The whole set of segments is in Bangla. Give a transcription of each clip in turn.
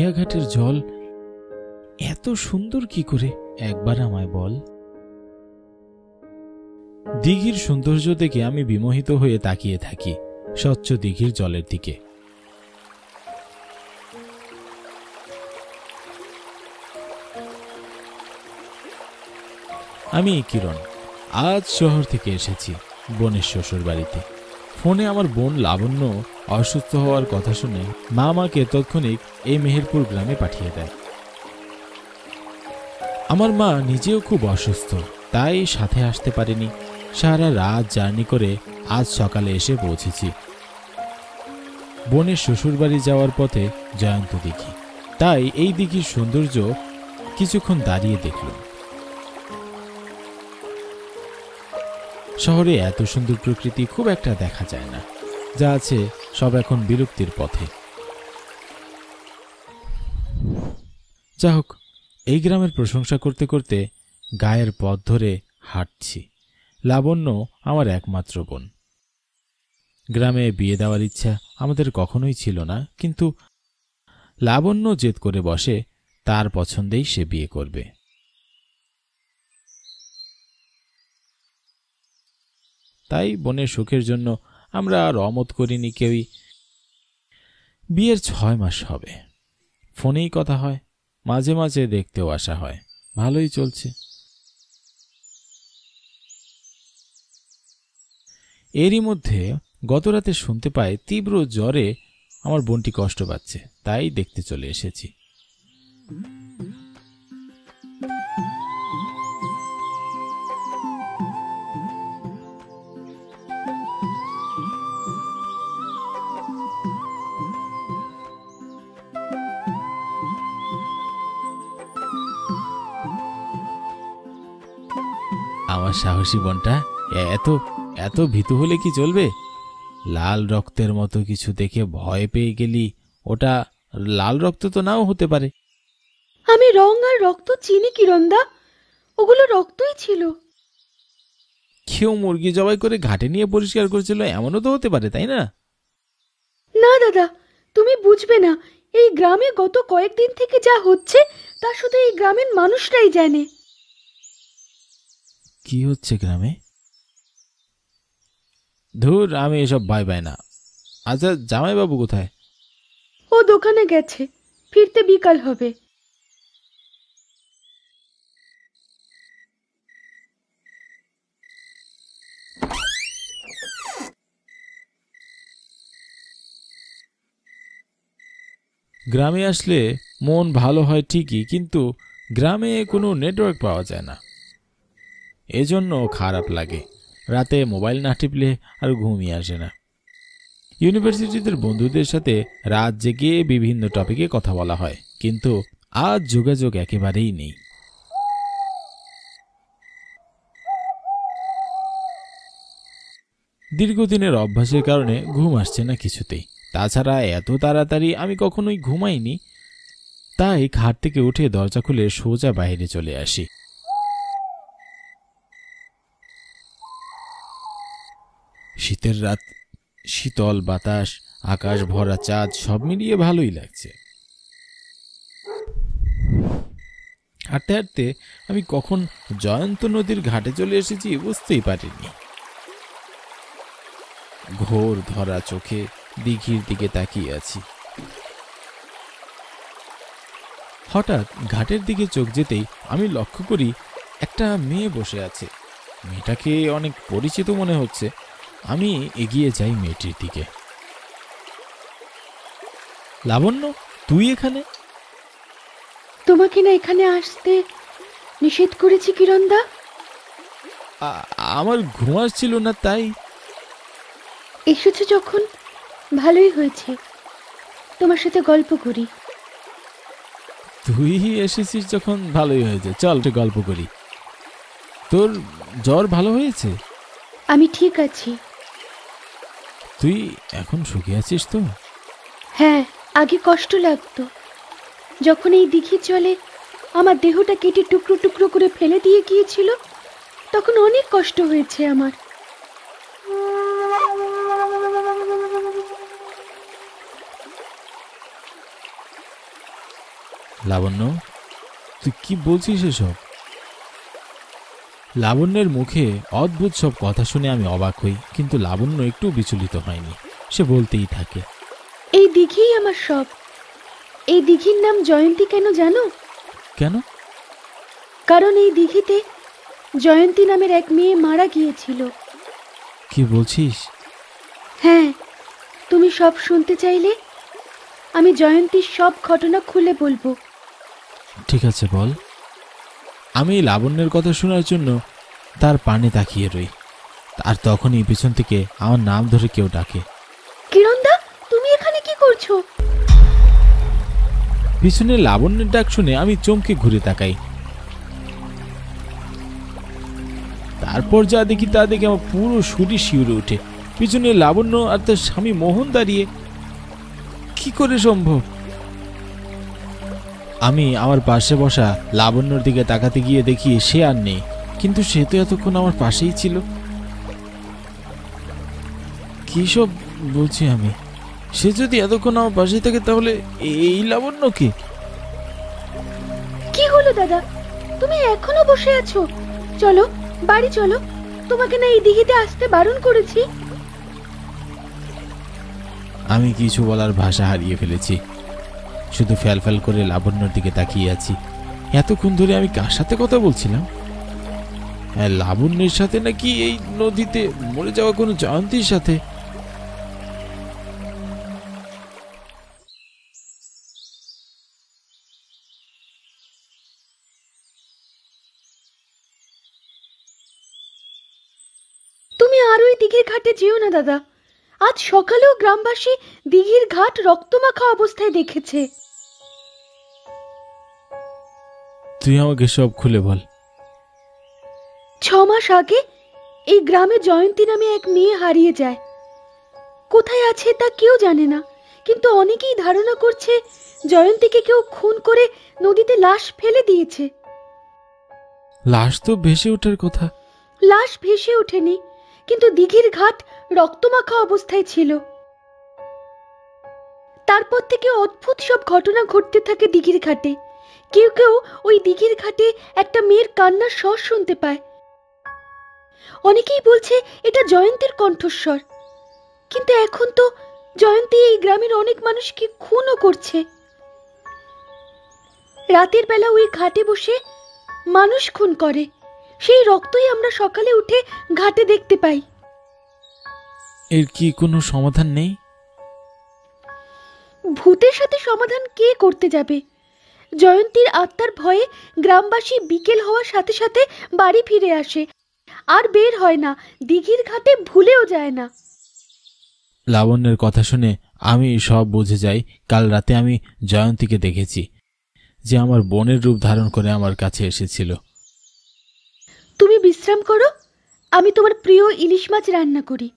গড়িয়াঘাটের জল এত সুন্দর কি করে, একবার আমায় বল। দিঘির সৌন্দর্য দেখে আমি বিমোহিত হয়ে তাকিয়ে থাকি স্বচ্ছ দিঘির জলের দিকে। আমি কিরণ, আজ শহর থেকে এসেছি বোনের শ্বশুর বাড়িতে। ফোনে আমার বোন লাবণ্য অসুস্থ হওয়ার কথা শুনে মা আমাকে তৎক্ষণিক এই মেহেরপুর গ্রামে পাঠিয়ে দেয়। আমার মা নিজেও খুব অসুস্থ, তাই সাথে আসতে পারেনি। সারা রাত জার্নি করে আজ সকালে এসে পৌঁছেছি। বোনের শ্বশুর বাড়ি যাওয়ার পথে জয়ন্ত দিঘি, তাই এই দিঘির সৌন্দর্য কিছুক্ষণ দাঁড়িয়ে দেখলাম। শহরে এত সুন্দর প্রকৃতি খুব একটা দেখা যায় না, যা আছে সব এখন বিলুপ্তির পথে। যা হোক, এই গ্রামের প্রশংসা করতে করতে গায়ের পথ ধরে হাঁটছি। লাবণ্য আমার একমাত্র বোন। গ্রামে বিয়ে দেওয়ার ইচ্ছা আমাদের কখনোই ছিল না, কিন্তু লাবণ্য জেদ করে বসে তার পছন্দেই সে বিয়ে করবে। তাই বোনের সুখের জন্য আমরা আর অমত করিনি কেউই। বিয়ের 6 মাস হবে, ফোনেই কথা হয়, মাঝে মাঝে দেখতেও আসা হয়, ভালোই চলছে। এরই মধ্যে গতরাতে শুনতে পাই তীব্র জ্বরে আমার বোনটি কষ্ট পাচ্ছে, তাই দেখতে চলে এসেছি। আমার সাহসী বোনটা এত এত ভীতু হলে কি চলবে? লাল রক্তের মতো কিছু দেখে ভয় পেয়ে গেলি, ওটা লাল রক্ত তো নাও হতে পারে। আমি রং আর রক্ত চিনি কিরণদা, ওগুলো রক্তই ছিল। কেউ মুরগি জবাই করে ঘাটে নিয়ে পরিষ্কার করেছিল, এমনও তো হতে পারে, তাই না? না দাদা, তুমি বুঝবে না, এই গ্রামে গত কয়েকদিন থেকে যা হচ্ছে তা শুধু এই গ্রামের মানুষরাই জানে। কি হচ্ছে গ্রামে? ধুর, আমি এসব ভয় পাই না। আচ্ছা, জামাইবাবু কোথায়? ও দোকানে গেছে, ফিরতে বিকাল হবে। গ্রামে আসলে মন ভালো হয় ঠিকই, কিন্তু গ্রামে কোনো নেটওয়ার্ক পাওয়া যায় না, এজন্য খারাপ লাগে। রাতে মোবাইল না টিপলে আর ঘুমিয়ে আসে না। ইউনিভার্সিটিতে বন্ধুদের সাথে রাত জেগে বিভিন্ন টপিকে কথা বলা হয়, কিন্তু আজ যোগাযোগ একেবারেই নেই। দীর্ঘদিনের অভ্যাসের কারণে ঘুম আসছে না কিছুতেই। তাছাড়া এত তাড়াতাড়ি আমি কখনোই ঘুমাইনি, তাই খাট থেকে উঠে দরজা খুলে সোজা বাইরে চলে আসি। শীতের রাত, শীতল বাতাস, আকাশ ভরা চাঁদ, সব মিলিয়ে ভালোই লাগছে। হাঁটতে হাঁটতে আমি কখন জয়ন্ত নদীর ঘাটে চলে এসেছি বুঝতেই পারিনি। ঘোর ধরা চোখে দিঘির দিকে তাকিয়ে আছি। হঠাৎ ঘাটের দিকে চোখ যেতেই আমি লক্ষ্য করি একটা মেয়ে বসে আছে। মেয়েটাকে অনেক পরিচিত মনে হচ্ছে। আমি এগিয়ে যাই মেয়েটির দিকে। লাবণ্য, তুই এখানে? তোমাকে না এখানে আসতে নিষেধ করেছি কিরণদা। আমার ঘুম আসছিল না, তাই। এসেছো যখন ভালোই হয়েছে, তোমার সাথে গল্প করি। তুই এসেছিস যখন ভালোই হয়েছে, চল গল্প করি। তোর জ্বর ভালো হয়েছে? আমি ঠিক আছি। তুই এখন সুখে আছিস তো? হ্যাঁ, আগে কষ্ট লাগতো, যখন এই দিঘির জলে আমার দেহটা কেটে টুকরো টুকরো করে ফেলে দিয়ে গিয়েছিল, তখন অনেক কষ্ট হয়েছে আমার। লাবণ্য, তুই কি বলছিস এসব? লাবণ্যের মুখে অদ্ভুত সব কথা শুনে আমি অবাক হই, কিন্তু লাবণ্য একটু বিচলিত হয়নি। সে বলতেই থাকে, এই দিঘিই আমার সব। এই দিঘির নাম জয়ন্তী কেন জানো? কেন? কারণ এই দিঘিতে জয়ন্তী নামের এক মেয়ে মারা গিয়েছিল। কি বলছিস? হ্যাঁ, তুমি সব শুনতে চাইলে আমি জয়ন্তীর সব ঘটনা খুলে বলবো। ঠিক আছে, বল। আমি লাবণ্যের কথা শোনার জন্য তার পানে তাকিয়ে রই, আর তখনই পিছন থেকে আমার নাম ধরে কেউ ডাকে, কিরণদা, তুমি এখানে কি করছো? পিছনে লাবণ্যের ডাক শুনে আমি চমকে ঘুরে তাকাই। তারপর যা দেখি তা দেখে আমার পুরো শরীর শিউরে ওঠে। পিছনে লাবণ্য আর তার স্বামী মোহন দাঁড়িয়ে। কি করে সম্ভব? আমি আমার পাশে বসা লাবণ্যর দিকে তাকাতে গিয়ে দেখি সে আর নেই, কিন্তু সে তো এতক্ষণ আমার পাশেই ছিল। কি সব বলছি আমি? সে যদি এতক্ষণ আমার পাশেই থাকে তাহলে এই লাবণ্যকে? কি হলো দাদা, তুমি এখনো বসে আছো? চলো বাড়ি চলো, তোমাকে না এই দিঘিতে আসতে বারণ করেছি। আমি কিছু বলার ভাষা হারিয়ে ফেলেছি, শুধু ফ্যাল ফ্যাল করে লাবণ্যর দিকে তাকিয়ে আছি। এতক্ষণ ধরে আমি কার সাথে কথা বলছিলাম? হ্যাঁ, লাবণ্যের সাথে নাকি এই নদীতে মরে যাওয়া কোনো জয়ন্তীর সাথে? তুমি আর ওই দিঘির ঘাটে যেও না দাদা। আজ সকালেও গ্রামবাসী দিঘির ঘাট রক্তমাখা অবস্থায় দেখেছে। তুই আমাকে সব খুলে বল। 6 মাস আগে এই গ্রামে জয়ন্তী নামে এক মেয়ে হারিয়ে যায়। কোথায় আছে তা কেউ জানে না, কিন্তু অনেকেই ধারণা করছে জয়ন্তীকে কেউ খুন করে নদীতে লাশ ফেলে দিয়েছে। লাশ তো ভেসে ওঠার কথা। লাশ ভেসে ওঠেনি, কিন্তু দিঘির ঘাট রক্তমাখা অবস্থায় ছিল। তারপর থেকে অদ্ভুত সব ঘটনা ঘটতে থাকে দিঘির ঘাটে। কেউ কেউ ওই দিঘির ঘাটে একটা মেয়ের কান্নার স্বর শুনতে পায়। অনেকেই বলছে এটা জয়ন্তীর কণ্ঠস্বর, কিন্তু এখন তো জয়ন্তী এই গ্রামের অনেক মানুষকে খুনও করছে। রাতের বেলা ওই ঘাটে বসে মানুষ খুন করে, সেই রক্তই আমরা সকালে উঠে ঘাটে দেখতে পাই। এর কি কোনো সমাধান নেই? ভূতের সাথে সমাধান কে করতে যাবে? জয়ন্তীর আত্মার ভয়ে গ্রামবাসী বিকেল হওয়ার সাথে সাথে বাড়ি ফিরে আসে, আর বের হয় না, দিঘির ঘাটে ভুলেও যায় না। লাবণ্যের কথা শুনে আমি সব বুঝে যাই। কাল রাতে আমি জয়ন্তীকে দেখেছি, যে আমার বোনের রূপ ধারণ করে আমার কাছে এসেছিল। তুমি বিশ্রাম করো, আমি তোমার প্রিয় ইলিশ মাছ রান্না করি।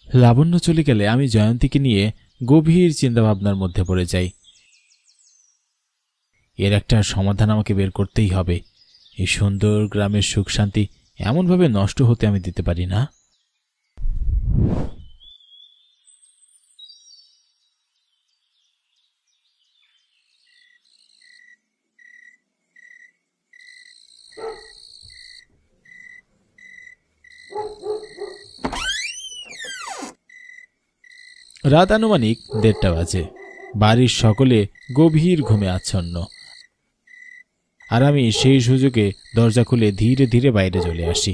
লাবণ্য চলে গেলে আমি জয়ন্তীকে নিয়ে গভীর চিন্তাভাবনার মধ্যে পড়ে যাই। এর একটা সমাধান আমাকে বের করতেই হবে। এই সুন্দর গ্রামের সুখ শান্তি এমনভাবে নষ্ট হতে আমি দিতে পারি না। রাত আনুমানিক 1:30 বাজে। বাড়ির সকলে গভীর ঘুমে আচ্ছন্ন, আর আমি সেই সুযোগে দরজা খুলে ধীরে ধীরে বাইরে চলে আসি।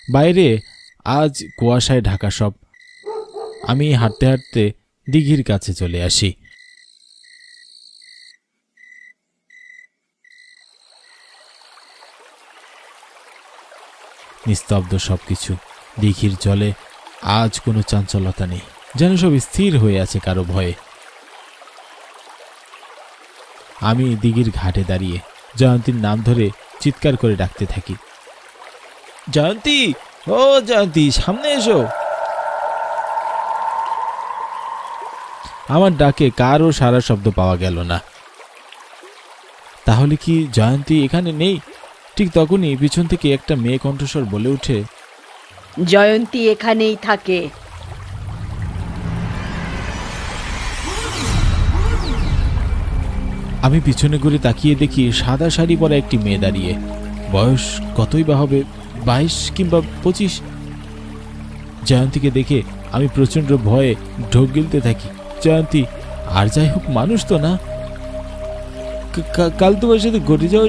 বাইরে আজ কুয়াশায় ঢাকা সব। আমি হাঁটতে হাঁটতে দিঘির কাছে চলে আসি। নিস্তব্ধ সবকিছু। দিঘির জলে আজ কোনো চাঞ্চলতা নেই, যেন সব স্থির হয়ে আছে কারো ভয়ে। আমি দিঘির ঘাটে দাঁড়িয়ে জয়ন্তীর নাম ধরে চিৎকার করে ডাকতে থাকি, জয়ন্তী, ও জয়ন্তী, সামনে এসো। আমার ডাকে কারও সারা শব্দ পাওয়া গেল না। তাহলে কি জয়ন্তী এখানে নেই? ঠিক তখনই পিছন থেকে একটা মেয়ে কণ্ঠস্বর বলে ওঠে, জয়ন্তী এখানেই থাকে। আমি পিছনে ঘুরে তাকিয়ে দেখি সাদা শাড়ি পরা একটি মেয়ে দাঁড়িয়ে। বয়স কতই বা হবে, 22 কিংবা 25। জয়ন্তীকে দেখে আমি প্রচন্ড ভয়ে ঢোক গিলতে থাকি। জয়ন্তী, আর যাই হোক মানুষ তো না। কাল তোমার সাথে ঘটে যাওয়া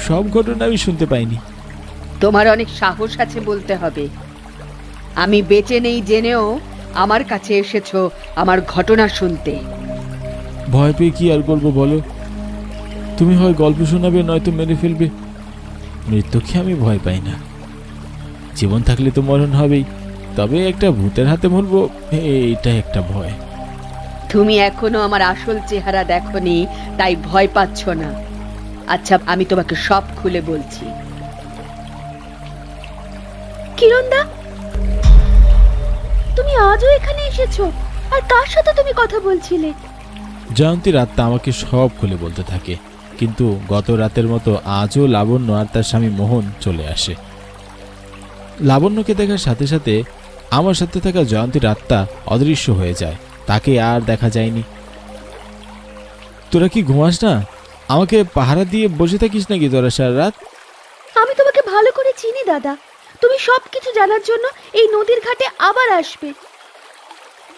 সব ঘটনা আমি শুনতে পাইনি। তোমার অনেক সাহস আছে বলতে হবে। আমি বেঁচে নেই জেনেও আমার কাছে এসেছো আমার ঘটনা শুনতে। ভয় পেয়ে কি আর করবো বলো? তুমি হয় গল্প শোনাবে, নয়তো মেরে ফেলবে। মৃত্যুকে আমি ভয় পাই না। জীবন থাকলে তো মরণ হবেই, তবে একটা ভূতের হাতে মরবো এইটা একটা ভয়। তুমি এখনো আমার আসল চেহারা দেখোনি, তাই ভয় পাচ্ছ না। আচ্ছা, আমি তোমাকে সব খুলে বলছি। কিরণদা, তুমি আজও এখানে এসেছো? আর কার সাথে তুমি কথা বলছিলে? জয়ন্তীর আত্মা আমাকে সব খুলে বলতে থাকে, কিন্তু গত রাতের মতো আজও লাবণ্য আর তার স্বামী মোহন চলে আসে। লাবণ্যকে দেখার সাথে সাথে আমার সাথে থাকা জয়ন্তীর আত্মা অদৃশ্য হয়ে যায়, তাকে আর দেখা যায়নি। তোরা কি ঘুমাস না? আমাকে পাহারা দিয়ে বসে থাকিস নাকি তোরা সারা রাত? আমি তোমাকে ভালো করে চিনি দাদা, তুমি সবকিছু জানার জন্য এই নদীর ঘাটে আবার আসবে।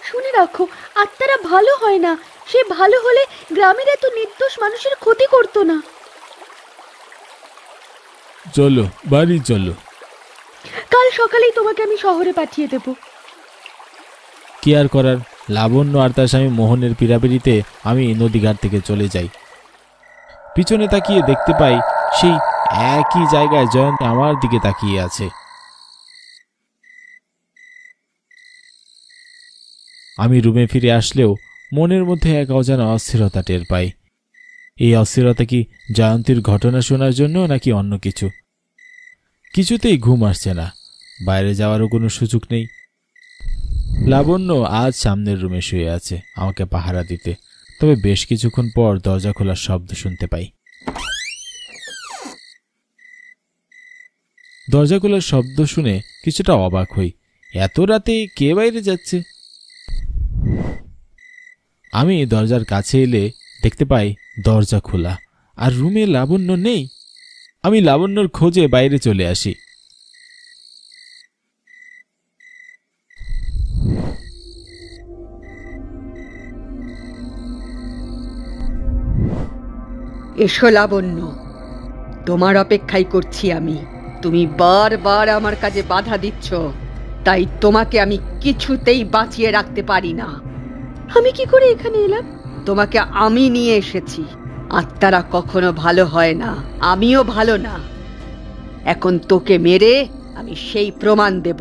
শুনে রাখো, আত্মারা ভালো হয় না। সে ভালো হলে গ্রামের এত নির্দোষ মানুষের ক্ষতি করতো না। চলো বাড়ি চলো। কাল সকালেই তোমাকে আমি শহরে পাঠিয়ে দেব। কি আর করার, লাবণ্য আর তার স্বামী মোহনের পীড়াপিড়িতে আমি নদীঘাট থেকে চলে যাই। পিছনে তাকিয়ে দেখতে পাই সেই একই জায়গায় জয়ন্তী আমার দিকে তাকিয়ে আছে। আমি রুমে ফিরে আসলেও মনের মধ্যে এক অজানা অস্থিরতা টের পাই। এই অস্থিরতা কি জয়ন্তীর ঘটনা শোনার জন্য নাকি অন্য কিছু? কিছুতেই ঘুম আসছে না, বাইরে যাওয়ারও কোনো সুযোগ নেই। লাবণ্য আজ সামনের রুমে শুয়ে আছে আমাকে পাহারা দিতে, তবে বেশ কিছুক্ষণ পর দরজা খোলার শব্দ শুনতে পাই। দরজা খোলার শব্দ শুনে কিছুটা অবাক হই। এত রাতে কে বাইরে যাচ্ছে? আমি দরজার কাছে এলে দেখতে পাই দরজা খোলা, আর রুমে লাবণ্য নেই। আমি লাবণ্যর খোঁজে বাইরে চলে আসি। এসো লাবণ্য, তোমার অপেক্ষাই করছি আমি। তুমি বারবার আমার কাজে বাধা দিচ্ছ, তাই তোমাকে আমি কিছুতেই বাঁচিয়ে রাখতে পারি না। আমি কি করে এখানে এলাম? তোমাকে আমি নিয়ে এসেছি। আত্মারা কখনো ভালো হয় না, আমিও ভালো না। এখন তোকে মেরে আমি সেই প্রমাণ দেব।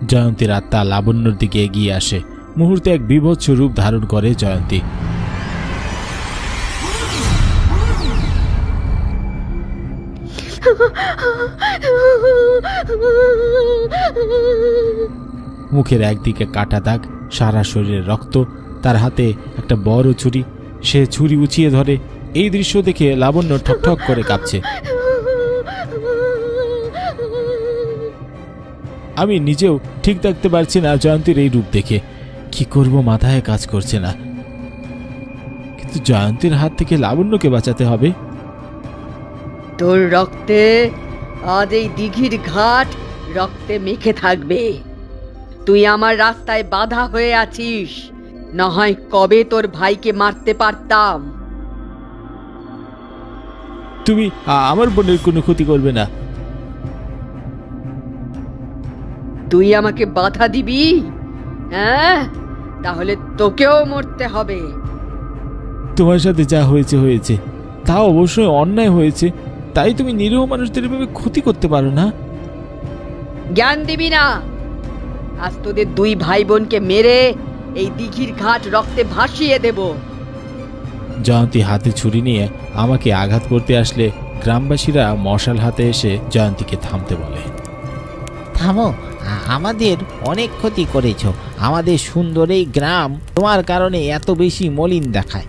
জয়ন্তীর আত্মা লাবণ্যর দিকে এগিয়ে আসে। মুহূর্তে এক বীভৎস রূপ ধারণ করে জয়ন্তী। মুখের একদিকে কাটা দাগ, সারা শরীরে রক্ত, তার হাতে একটা বড় ছুরি। সে ছুরি উঁচিয়ে ধরে। এই দৃশ্য দেখে লাবণ্য ঠকঠক করে কাঁপছে। আমি নিজেও ঠিক থাকতে পারছি না জয়ন্তীর এই রূপ দেখে। কি করব মাথায় কাজ করছে না, কিন্তু জয়ন্তীর হাত থেকে লাবণ্যকে বাঁচাতে হবে। তোর রক্তে আজ এই দিঘির ঘাট রক্তে মেখে থাকবে। তুই আমার রাস্তায় বাধা হয়ে আছিস, না হয় কবে তোর ভাইকে মারতে পারতাম। তুমি আমার বোনের কোনো ক্ষতি করবে না। তুই আমাকে বাধা দিবি? হ্যাঁ, তাহলে তোকেও মরতে হবে। তোমার সাথে যা হয়েছে হয়েছে, তা অবশ্যই অন্যায় হয়েছে, তাই তুমি নিরীহ মানুষদের এভাবে ক্ষতি করতে পারো না। জ্ঞান দিবি না। আজ তোদের দুই ভাই বোনকে মেরে এই দিঘির ঘাট রক্তে ভাসিয়ে দেব। জয়ন্তী হাতে ছুরি নিয়ে আমাকে আঘাত করতে আসলে গ্রামবাসীরা মশাল হাতে এসে জয়ন্তীকে থামতে বলে। থামো, আমাদের অনেক ক্ষতি করেছ। আমাদের সুন্দর এই গ্রাম তোমার কারণে এত বেশি মলিন দেখায়।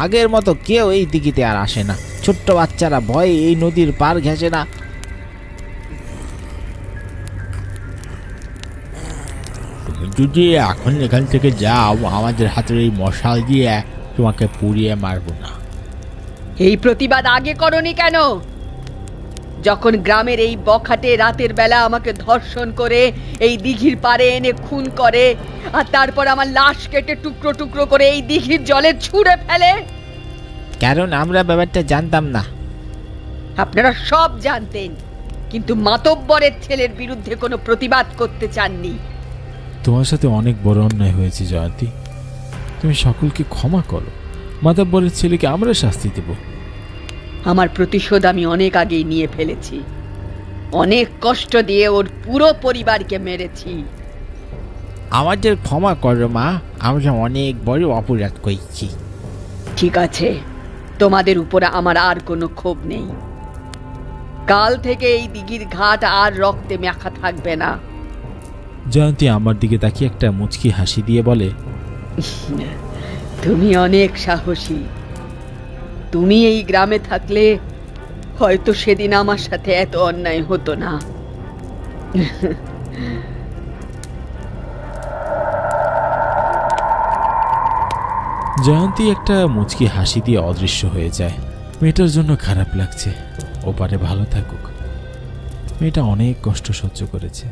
আগের মতো কেউ এই দিঘিতে আর আসে না। ছোট্ট বাচ্চারা ভয়ে এই নদীর পার ঘেঁষে না। তুমি যদি এখন এখান থেকে যাও, আমাদের হাতের এই মশাল দিয়ে তোমাকে পুড়িয়ে মারবো না। এই প্রতিবাদ আগে করনি কেন? যখন গ্রামের এই বখাটে রাতের বেলা আমাকে ধর্ষণ করে এই দিঘির পাড়ে এনে খুন করে, আর তারপর আমার লাশ কেটে টুকরো টুকরো করে এই দিঘির জলে ছুঁড়ে ফেলে। কারণ আমরা ব্যাপারটা জানতাম না। আপনারা সব জানতেন, কিন্তু মাতব্বরের ছেলের বিরুদ্ধে কোনো প্রতিবাদ করতে চাননি। তোমার সাথে অনেক বড় অন্যায় হয়েছে জয়ন্তী, তুমি সকলকে ক্ষমা করো। মাতব্বরের ছেলেকে আমরা শাস্তি দেব। আমার প্রতিশোধ আমি অনেক আগেই নিয়ে ফেলেছি। অনেক কষ্ট দিয়ে ওর পুরো পরিবারকে মেরেছি। আমাদের ক্ষমা করো মা, আমরা অনেক বড় অপরাধ করেছি। ঠিক আছে, তোমাদের উপরে আমার আর কোনো ক্ষোভ নেই। কাল থেকে এই দিঘির ঘাট আর রক্তে মাখা থাকবে না। জয়ন্তী আমার দিকে তাকিয়ে একটা মুচকি হাসি দিয়ে বলে, তুমি অনেক সাহসী। তুমি এই গ্রামে থাকলে হয়তো সেদিন আমার সাথে এত অন্যায় হতো না। জয়ন্তী একটা মুচকি হাসি দিয়ে অদৃশ্য হয়ে যায়। মেয়েটার জন্য খারাপ লাগছে, ওপারে ভালো থাকুক। মেয়েটা অনেক কষ্ট সহ্য করেছে।